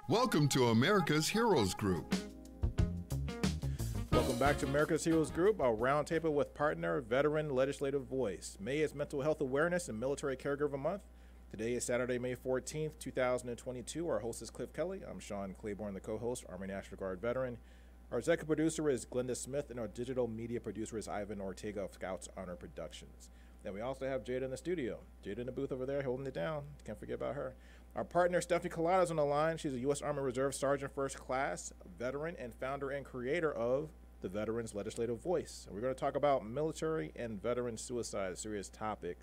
Welcome to America's Heroes Group. Welcome back to America's Heroes Group, our roundtable with partner, veteran legislative voice. May is Mental Health Awareness and Military Caregiver Month. Today is Saturday, May 14th, 2022. Our host is Kelley. I'm Sean Claiborne, the co-host, Army National Guard veteran. Our executive producer is Glenda Smith, and our digital media producer is Ivan Ortega of Scouts Honor Productions. Then we also have Jada in the studio. Jada in the booth over there holding it down. Can't forget about her. Our partner, Stephanie Kalota, is on the line. She's a U.S. Army Reserve Sergeant First Class, veteran, and founder and creator of the Veterans Legislative Voice. And we're going to talk about military and veteran suicide, a serious topic.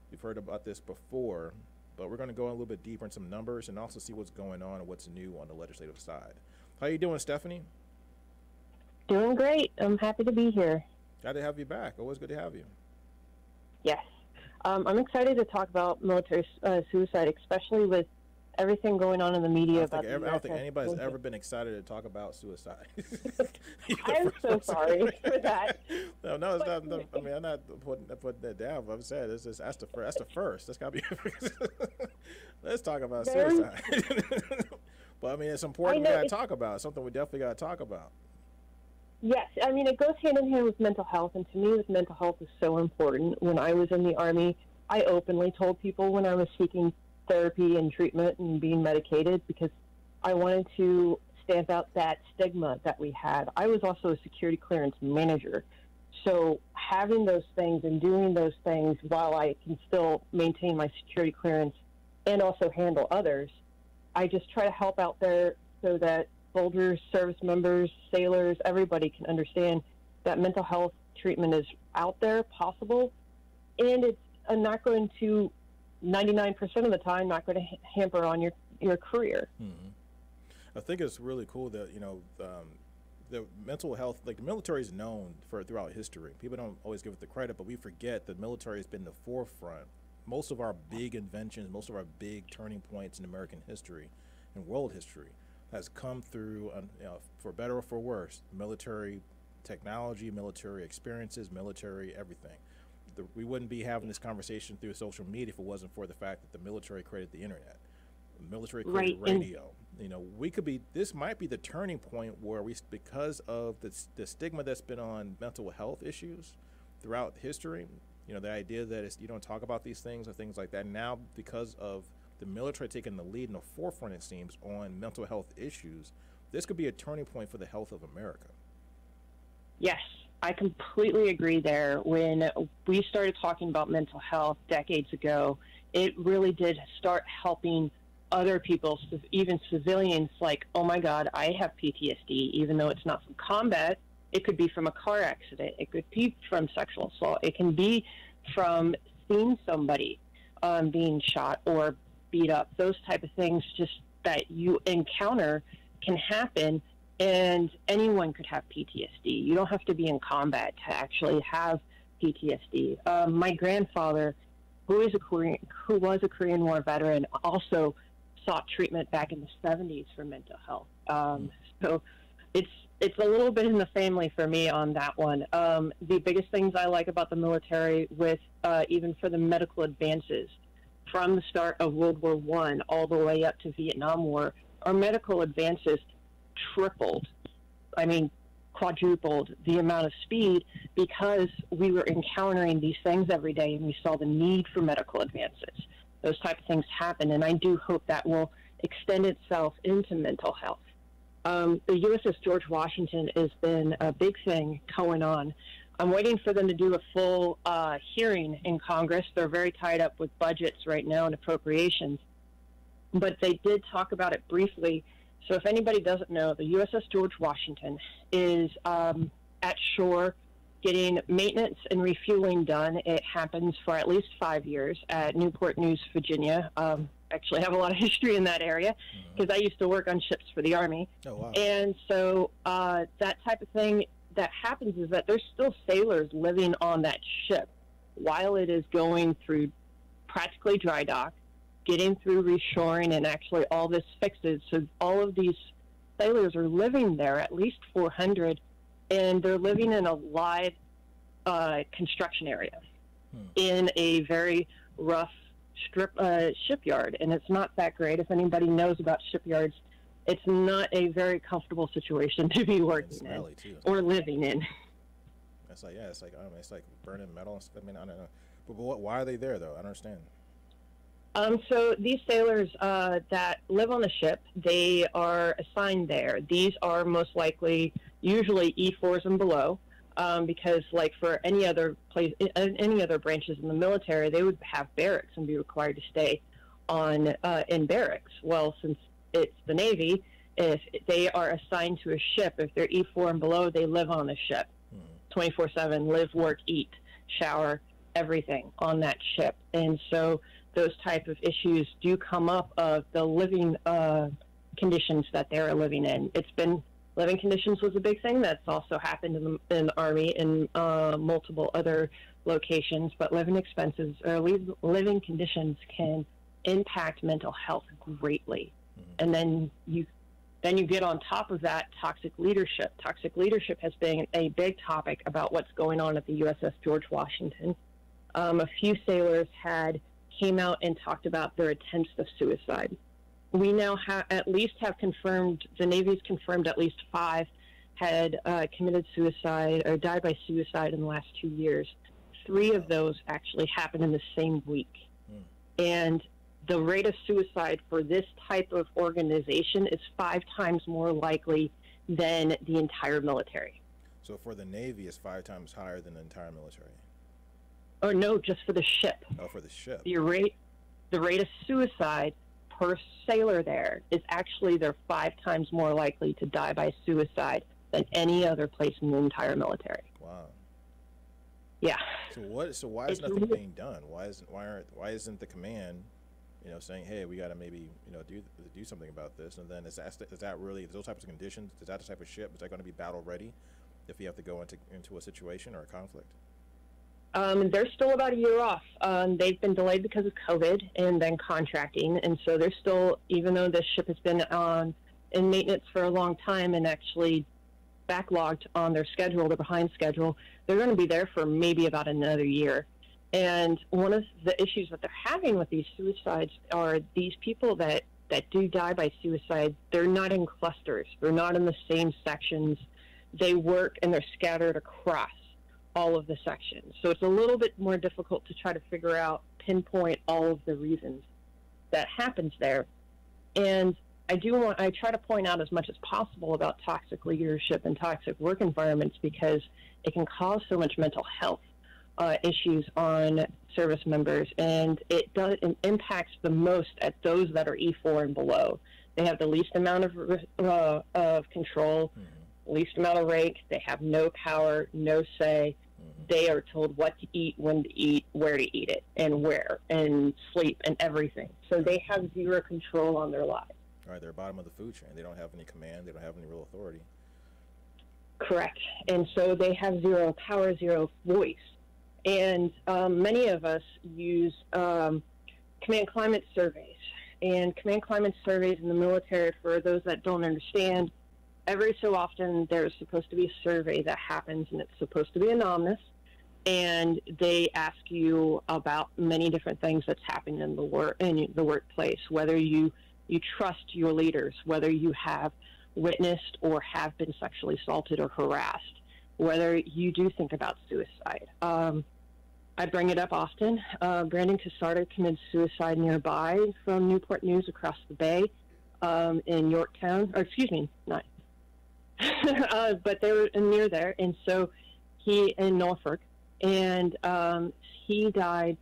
We've heard about this before, but we're going to go a little bit deeper in some numbers and also see what's going on and what's new on the legislative side. How you doing, Stephanie? Doing great. I'm happy to be here. Glad to have you back. Always good to have you. Yes. I'm excited to talk about military suicide, especially with everything going on in the media. I don't think anybody's ever been excited to talk about suicide. I'm so sorry for that. No, it's not. I mean, I'm not putting that down. But I'm saying that's the first. That's got to be. Let's talk about suicide. But I mean, it's important. We got to talk about. It's something we definitely got to talk about. Yes, I mean, it goes hand in hand with mental health, and to me, mental health is so important. When I was in the Army, I openly told people when I was seeking therapy and treatment and being medicated because I wanted to stamp out that stigma that we had. I was also a security clearance manager, so having those things and doing those things while I can still maintain my security clearance and also handle others, I just try to help out there so that soldiers, service members, sailors, everybody can understand that mental health treatment is out there, possible, and it's not going to, 99% of the time, not going to hamper on your career. Mm-hmm. I think it's really cool that, the mental health, like the military is known for throughout history. People don't always give it the credit, but we forget the military has been the forefront. Most of our big inventions, most of our big turning points in American history and world history has come through, for better or for worse, military technology, military experiences, military everything. We wouldn't be having this conversation through social media if it wasn't for the fact that the military created the internet. The military created radio. This might be the turning point where because of the stigma that's been on mental health issues throughout history, the idea that you don't talk about these things or things like that. Now, because of the military taking the lead in the forefront, it seems, on mental health issues, this could be a turning point for the health of America. Yes, I completely agree there. When we started talking about mental health decades ago, it really did start helping other people, even civilians, like, oh my God, I have PTSD, even though it's not from combat. It could be from a car accident. It could be from sexual assault. It can be from seeing somebody being shot or beat up. Those type of things just that you encounter can happen, and anyone could have PTSD. You don't have to be in combat to actually have PTSD. My grandfather, who was a Korean War veteran, also sought treatment back in the 70s for mental health. So it's a little bit in the family for me on that one. The biggest things I like about the military, with even for the medical advances, from the start of World War I all the way up to Vietnam War, our medical advances tripled, quadrupled the amount of speed because we were encountering these things every day and we saw the need for medical advances. Those type of things happen, and I do hope that will extend itself into mental health. The USS George Washington has been a big thing going on. I'm waiting for them to do a full hearing in Congress. They're very tied up with budgets right now and appropriations. But they did talk about it briefly. So if anybody doesn't know, the USS George Washington is at shore getting maintenance and refueling done. It happens for at least 5 years at Newport News, Virginia. Actually, I have a lot of history in that area because I used to work on ships for the Army. Oh, wow. And so that type of thing that happens is that there's still sailors living on that ship while it is going through practically dry dock, getting through reshoring and actually all this fixes. So all of these sailors are living there, at least 400, and they're living in a live construction area in a very rough shipyard, and it's not that great. If anybody knows about shipyards, it's not a very comfortable situation to be working in too. or living in. It's like, yeah, it's like, I don't know, it's like burning metal. I mean, I don't know. But why are they there, though? I don't understand. So these sailors that live on the ship, they are assigned there. These are most likely usually E4s and below, because like for any other place, any other branches in the military, they would have barracks and be required to stay on in barracks. Well, since it's the Navy, if they are assigned to a ship, if they're E4 and below, they live on the ship, 24/7, live, work, eat, shower, everything on that ship. And so those type of issues do come up of the living conditions that they're living in. It's been living conditions was a big thing. That's also happened in the Army and multiple other locations. But living expenses or living conditions can impact mental health greatly. And then you get on top of that toxic leadership. Toxic leadership has been a big topic about what's going on at the USS George Washington. A few sailors came out and talked about their attempts of suicide. We now have confirmed, the Navy's confirmed at least 5 had committed suicide or died by suicide in the last 2 years. 3 of those actually happened in the same week. And the rate of suicide for this type of organization is 5 times more likely than the entire military. So for the Navy, it's 5 times higher than the entire military? Or no, just for the ship. Oh, for the ship. The rate of suicide per sailor there is actually they're 5 times more likely to die by suicide than any other place in the entire military. Wow. Yeah. So why is nothing being done? Why isn't the command, saying, hey, we got to maybe do something about this? And then is that really those types of conditions? Is that the type of ship? Is that going to be battle ready if you have to go into a situation or a conflict? They're still about a year off. They've been delayed because of COVID and then contracting. And so they're still, even though this ship has been in maintenance for a long time and actually backlogged on their schedule, they're behind schedule, they're going to be there for maybe about another year. And one of the issues that they're having with these suicides are these people that do die by suicide, they're not in clusters. They're not in the same sections. They work and they're scattered across all of the sections. So it's a little bit more difficult to try to pinpoint all of the reasons that happens there. And I try to point out as much as possible about toxic leadership and toxic work environments because it can cause so much mental health issues on service members, and it impacts the most at those that are E4 and below. They have the least amount of control, least amount of rank. They have no power, no say. They are told what to eat, when to eat, where to eat it, and where, and sleep, and everything. So they have zero control on their lives. All right, they're bottom of the food chain. They don't have any command. They don't have any real authority. Correct. And so they have zero power, zero voice. And many of us use command climate surveys. And command climate surveys in the military, for those that don't understand, every so often there's supposed to be a survey that happens, and it's supposed to be anonymous. And they ask you about many different things that's happening in the workplace, whether you trust your leaders, whether you have witnessed or have been sexually assaulted or harassed, whether you do think about suicide. I bring it up often. Brandon Casardo committed suicide nearby from Newport News across the bay in Yorktown, or excuse me, not, but they were near there. And so he in Norfolk, and he died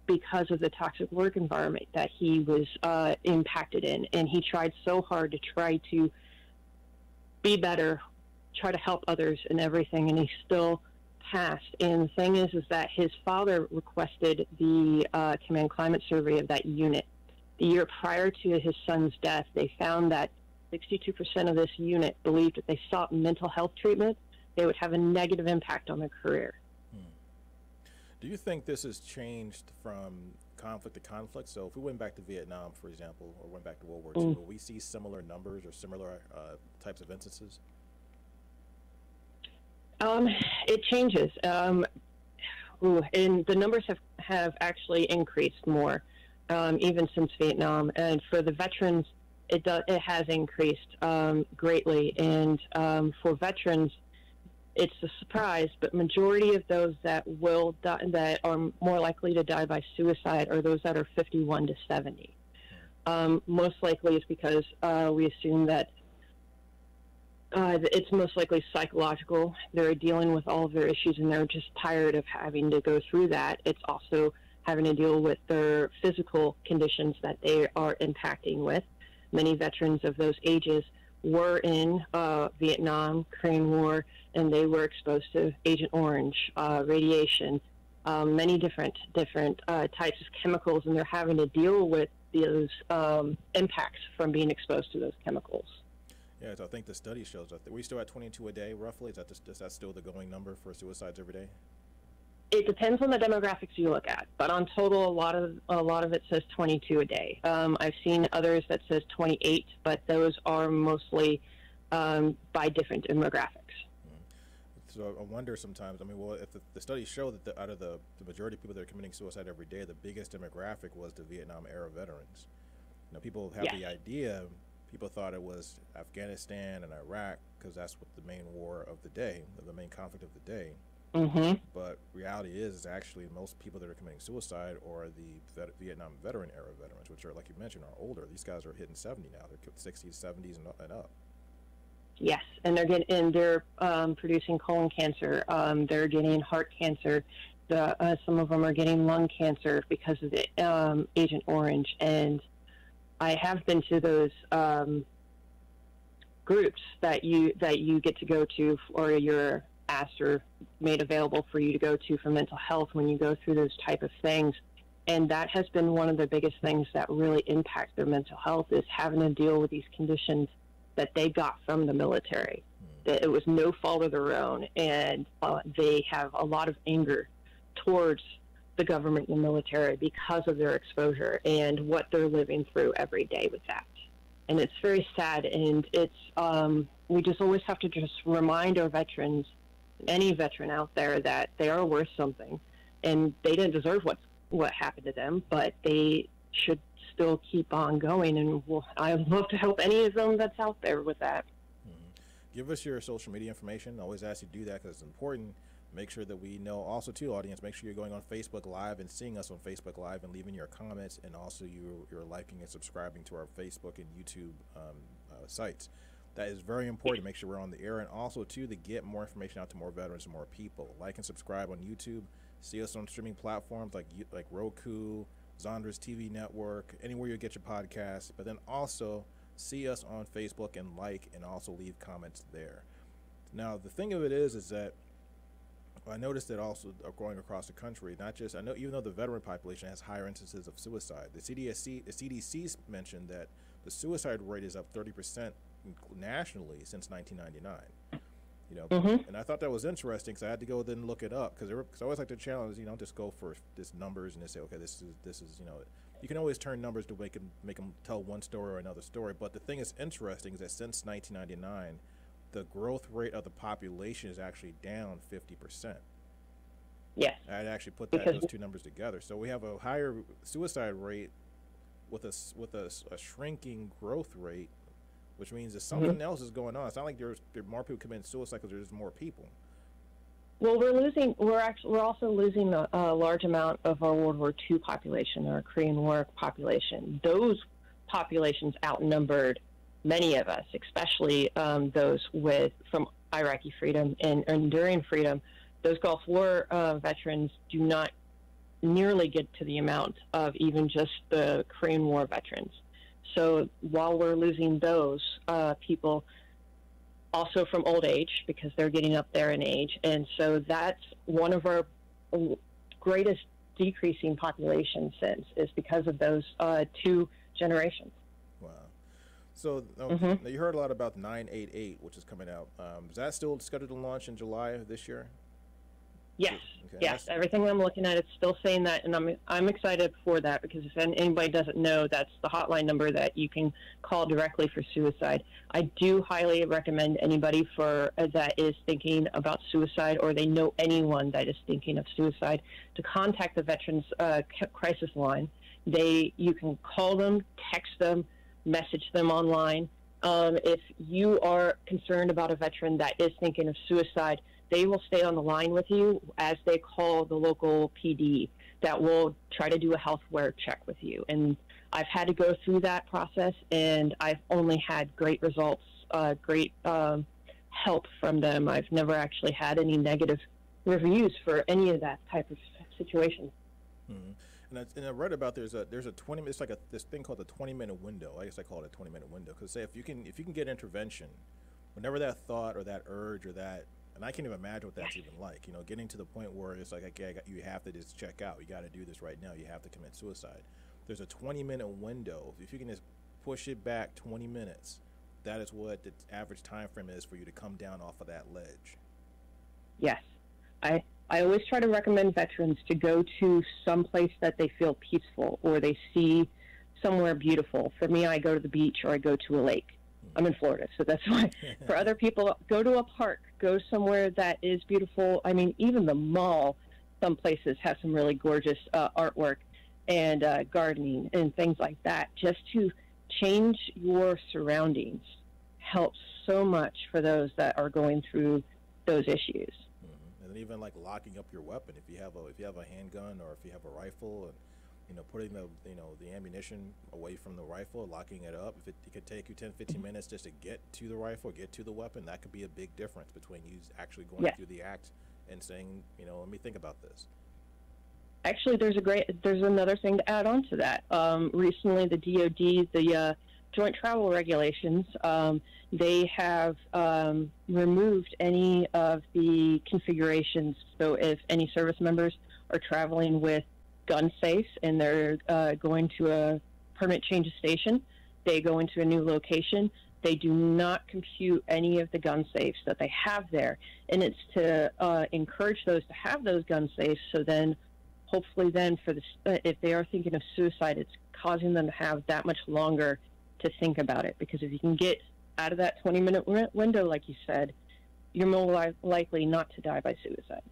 because of the toxic work environment that he was impacted in. And he tried so hard to try to be better, try to help others and everything, and he still passed. And the thing is that his father requested the command climate survey of that unit. The year prior to his son's death, they found that 62% of this unit believed that they sought mental health treatment, they would have a negative impact on their career. Do you think this has changed from conflict to conflict? So if we went back to Vietnam, for example, or went back to World War II, will we see similar numbers or similar types of instances? It changes. And the numbers have actually increased more, even since Vietnam. And for the veterans it has increased greatly, and for veterans, it's a surprise, but majority of those that will die, that are more likely to die by suicide, are those that are 51 to 70. Most likely is because we assume that it's most likely psychological. They're dealing with all of their issues, and they're just tired of having to go through that. It's also having to deal with their physical conditions that they are impacting with. Many veterans of those ages were in Vietnam, Korean War, and they were exposed to Agent Orange, radiation, many different types of chemicals, and they're having to deal with those impacts from being exposed to those chemicals. Yeah, so I think the study shows that we still at 22 a day, roughly. Is that still the going number for suicides every day? It depends on the demographics you look at, but on total, a lot of it says 22 a day. I've seen others that says 28, but those are mostly by different demographics. So I wonder sometimes, I mean, well, if the studies show that out of the majority of people that are committing suicide every day, the biggest demographic was the Vietnam era veterans. You know, people have the idea, people thought it was Afghanistan and Iraq because that's what the main war of the day, the main conflict of the day. Mm-hmm. But reality is actually most people that are committing suicide are the Vietnam veteran era veterans, which are, like you mentioned, are older. These guys are hitting 70 now. They're 60s, 70s, and up. Yes, and they're producing colon cancer. They're getting heart cancer. Some of them are getting lung cancer because of the Agent Orange. And I have been to those groups that you get to go to, or you're asked or made available for you to go to for mental health when you go through those type of things. And that has been one of the biggest things that really impact their mental health, is having to deal with these conditions that they got from the military. That it was no fault of their own, and they have a lot of anger towards the government and the military because of their exposure and what they're living through every day with that. And it's very sad, and it's we just always have to just remind our veterans, any veteran out there, that they are worth something, and they didn't deserve what happened to them, but they should still keep on going, and I'd love to help any of them that's out there with that. Give us your social media information. I always ask you to do that because it's important. Make sure that we know. Also, too, audience, make sure you're going on Facebook Live and seeing us on Facebook Live and leaving your comments, and also you're liking and subscribing to our Facebook and YouTube sites. That is very important. Make sure we're on the air, and also, too, to get more information out to more veterans and more people. Like and subscribe on YouTube. See us on streaming platforms like Roku, Zondra's TV network, anywhere you get your podcasts, but then also see us on Facebook and also leave comments there. Now, the thing of it is that I noticed that also going across the country, not just, I know even though the veteran population has higher instances of suicide, the CDC mentioned that the suicide rate is up 30% nationally since 1999. You know, and I thought that was interesting because I had to go then look it up because I always like to challenge, just go for this numbers and just say, okay, this is you can always turn numbers to make them tell one story or another story. But the thing that's interesting is that since 1999, the growth rate of the population is actually down 50%. Yes. I'd actually put those two numbers together. So we have a higher suicide rate with a shrinking growth rate, which means that something else is going on. It's not like there are more people committing suicide because there's more people. Well, we're also losing a large amount of our World War II population, our Korean War population. Those populations outnumbered many of us, especially those from Iraqi freedom and enduring freedom. Those Gulf War veterans do not nearly get to the amount of even just the Korean War veterans. So while we're losing those people, also from old age, because they're getting up there in age, and so that's one of our greatest decreasing population since, is because of those two generations. Wow. So now you heard a lot about 988, which is coming out. Is that still scheduled to launch in July of this year? Yes. Okay. Yes. Everything I'm looking at, it's still saying that, and I'm excited for that, because if anybody doesn't know, that's the hotline number that you can call directly for suicide. I do highly recommend anybody that is thinking about suicide, or they know anyone that is thinking of suicide, to contact the Veterans Crisis Line. You can call them, text them, message them online. If you are concerned about a veteran that is thinking of suicide, they will stay on the line with you as they call the local PD that will try to do a health aware check with you. And I've had to go through that process, and I've only had great results, great help from them. I've never actually had any negative reviews for any of that type of situation. Mm-hmm. And I read about there's a 20, it's like this thing called the 20-minute window. I guess I call it a 20-minute window, because say if you can get intervention, whenever that thought or that urge or that, and I can't even imagine what that's even like, you know, getting to the point where it's like, okay, you have to just check out. You got to do this right now. You have to commit suicide. There's a 20-minute window. If you can just push it back 20 minutes, that is what the average time frame is for you to come down off of that ledge. Yes. I always try to recommend veterans to go to some place that they feel peaceful or they see somewhere beautiful. For me, I go to the beach or I go to a lake. I'm in Florida, so that's why. For other people, go to a park, go somewhere that is beautiful. I mean, even the mall, some places have some really gorgeous artwork and gardening and things like that. Just to change your surroundings helps so much for those that are going through those issues. And even like locking up your weapon, if you have a handgun or if you have a rifle, and you know, putting the ammunition away from the rifle, locking it up. If it could take you 10-15 minutes just to get to the rifle, get to the weapon, that could be a big difference between you actually going through the act and saying, you know, let me think about this. Actually, there's another thing to add on to that. Recently, the DoD, the Joint Travel Regulations, they have removed any of the configurations. So if any service members are traveling with gun safes and they're going to a permanent change of station, they go into a new location, they do not compute any of the gun safes that they have there. And it's to encourage those to have those gun safes, so then hopefully then for if they are thinking of suicide, it's causing them to have that much longer to think about it. Because if you can get out of that 20-minute window, like you said, you're more likely not to die by suicide.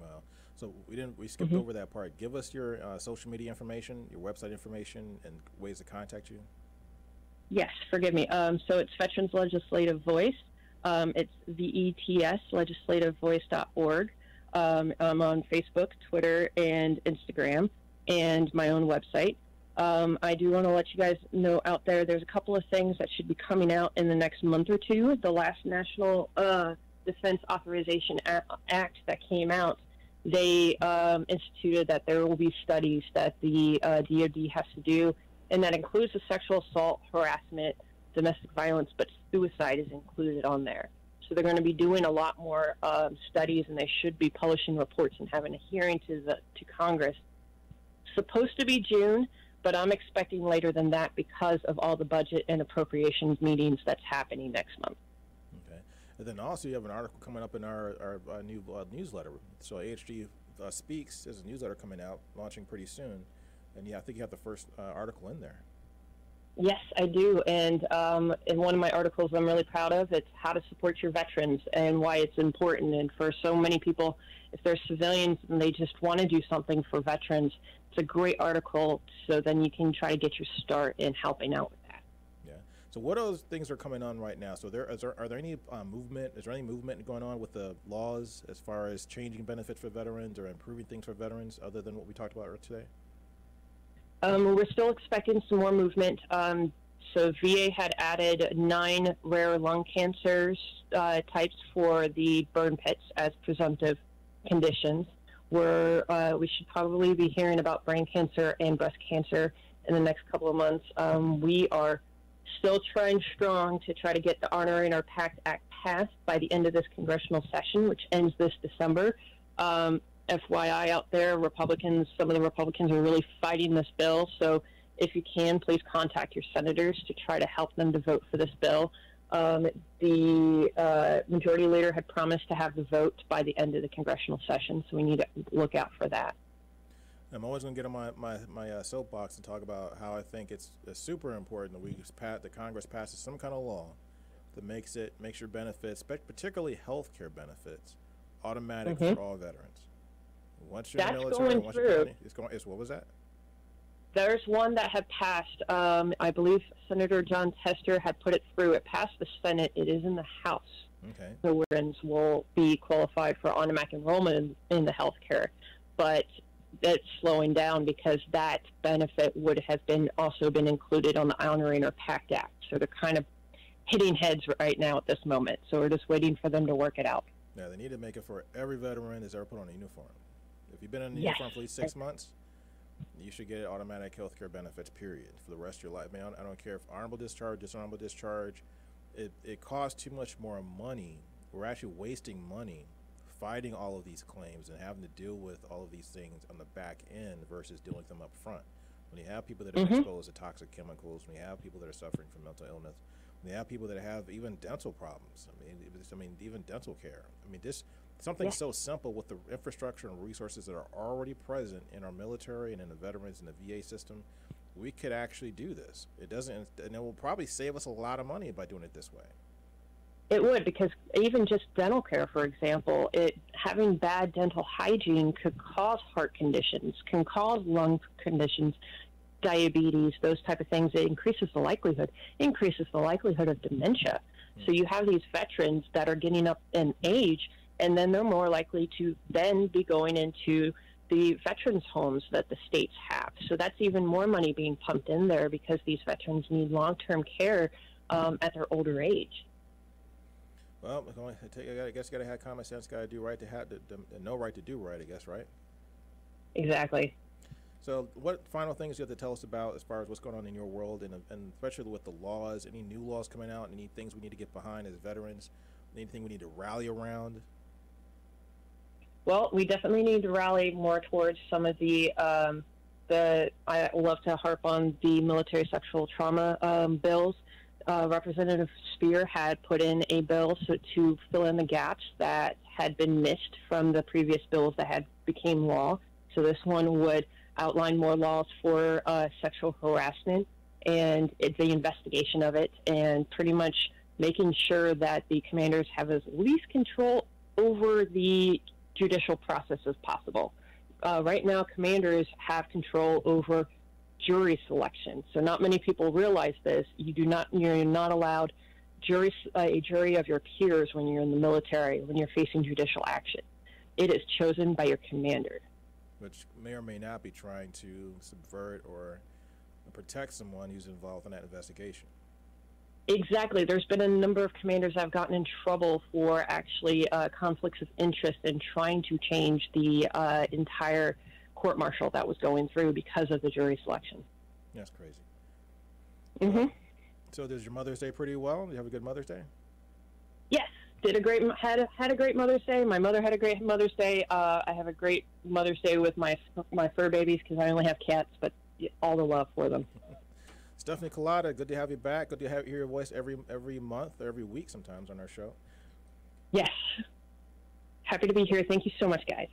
Wow. So we skipped over that part. Give us your social media information, your website information, and ways to contact you. Yes, forgive me. So it's Veterans Legislative Voice. It's VETS, legislativevoice.org. I'm on Facebook, Twitter, and Instagram, and my own website. I do want to let you guys know out there, there's a couple of things that should be coming out in the next month or two. The last National Defense Authorization Act that came out, they instituted that there will be studies that the DoD has to do, and that includes the sexual assault, harassment, domestic violence, but suicide is included on there. So they're going to be doing a lot more studies, and they should be publishing reports and having a hearing to Congress. Supposed to be June, but I'm expecting later than that because of all the budget and appropriations meetings that's happening next month. Okay. And then also you have an article coming up in our new newsletter. So AHG Speaks is a newsletter coming out, launching pretty soon. And yeah, I think you have the first article in there. Yes, I do. And in one of my articles I'm really proud of, it's how to support your veterans and why it's important. And for so many people, if they're civilians and they just want to do something for veterans, it's a great article, so then you can try to get your start in helping out with that. Yeah. So what other things are coming on right now? So are there any movement? Is there any movement going on with the laws as far as changing benefits for veterans or improving things for veterans other than what we talked about today? We're still expecting some more movement. So VA had added 9 rare lung cancers types for the burn pits as presumptive conditions. We should probably be hearing about brain cancer and breast cancer in the next couple of months. We are still trying strong to try to get the Honoring Our PACT Act passed by the end of this congressional session, which ends this December. FYI out there, some of the Republicans are really fighting this bill. So if you can, please contact your senators to try to help them to vote for this bill. The majority leader had promised to have the vote by the end of the congressional session, so we need to look out for that. I'm always going to get on my soapbox and talk about how I think it's super important that the Congress passes some kind of law that makes your benefits, particularly health care benefits, automatic for all veterans. Once you're in the military, what was that? There's one that had passed. I believe Senator John Tester had put it through. It passed the Senate. It is in the House. Okay. The veterans will be qualified for automatic enrollment in the health care. But it's slowing down because that benefit would have been also been included on the Honoring or PACT Act. So they're kind of hitting heads right now at this moment. So we're just waiting for them to work it out. Yeah, they need to make it for every veteran that's ever put on a uniform. If you've been in a Yes. uniform for at least 6 months, you should get automatic health care benefits, period, for the rest of your life. Man, I don't care if honorable discharge, dishonorable discharge. It costs too much more money. We're actually wasting money fighting all of these claims and having to deal with all of these things on the back end versus dealing with them up front. When you have people that are exposed to toxic chemicals, when you have people that are suffering from mental illness, when you have people that have even dental problems, I mean, even dental care. I mean, this something so simple with the infrastructure and resources that are already present in our military and in the veterans and the VA system, we could actually do this. It doesn't, and it will probably save us a lot of money by doing it this way. It would, because even just dental care, for example, having bad dental hygiene could cause heart conditions, can cause lung conditions, diabetes, those type of things. It increases the likelihood of dementia. So you have these veterans that are getting up in age, and then they're more likely to then be going into the veterans homes that the states have. So that's even more money being pumped in there because these veterans need long-term care at their older age. Well, I guess you got to have common sense. Got to do right to have no right to do right. I guess, right? Exactly. So, what final things you have to tell us about as far as what's going on in your world, and especially with the laws? Any new laws coming out? Any things we need to get behind as veterans? Anything we need to rally around? Well, we definitely need to rally more towards some of the. I love to harp on the military sexual trauma bills. Representative Spear had put in a bill to fill in the gaps that had been missed from the previous bills that had became law. So this one would outline more laws for sexual harassment and the investigation of it, and pretty much making sure that the commanders have as least control over the judicial process as possible. Right now, commanders have control over jury selection. So not many people realize this. You're not allowed a jury of your peers when you're in the military, when you're facing judicial action. It is chosen by your commander. Which may or may not be trying to subvert or protect someone who's involved in that investigation. Exactly. There's been a number of commanders that have gotten in trouble for actually conflicts of interest in trying to change the entire court-martial that was going through because of the jury selection. That's crazy. Mm-hmm. So does your Mother's Day pretty well? Do you have a good Mother's Day? Yes. Had a great Mother's Day. My mother had a great Mother's Day. I have a great Mother's Day with my fur babies because I only have cats, but all the love for them. Stephanie Kalota, good to have you back. Good to hear your voice every month or every week sometimes on our show. Yes. Happy to be here. Thank you so much, guys.